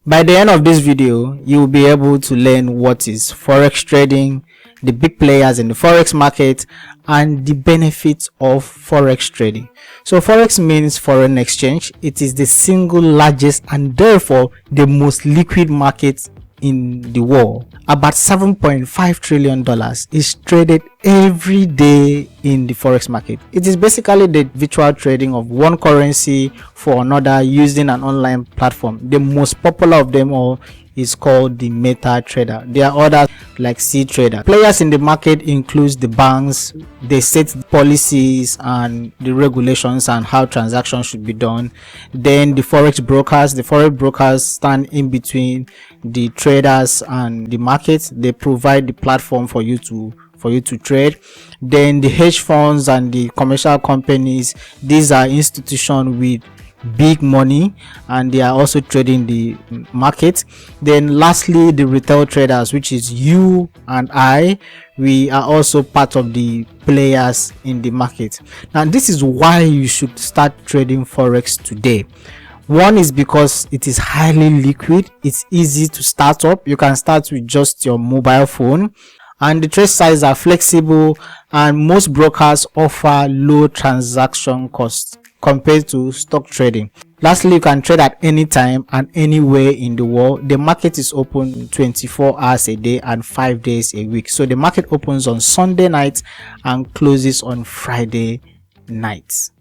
By the end of this video, you will be able to learn what is Forex trading, the big players in the Forex market, and the benefits of Forex trading. So Forex means foreign exchange. It is the single largest and therefore the most liquid market in the world. About $7.5 trillion is traded every day in the Forex market. It is basically the virtual trading of one currency for another using an online platform. The most popular of them all is called the MetaTrader. There are others like CTrader. Players in the market includes the banks. They set the policies and the regulations and how transactions should be done. Then the forex brokers stand in between the traders and the market. They provide the platform for you to trade. Then the hedge funds and the commercial companies, these are institutions with big money and they are also trading the market. Then lastly, the retail traders, which is you and I, we are also part of the players in the market. Now this is why you should start trading Forex today. One is because it is highly liquid, it's easy to start up. You can start with just your mobile phone, and the trade sizes are flexible, and most brokers offer low transaction costs compared to stock trading. Lastly, you can trade at any time and anywhere in the world. The market is open 24 hours a day and 5 days a week. So the market opens on Sunday night and closes on Friday nights.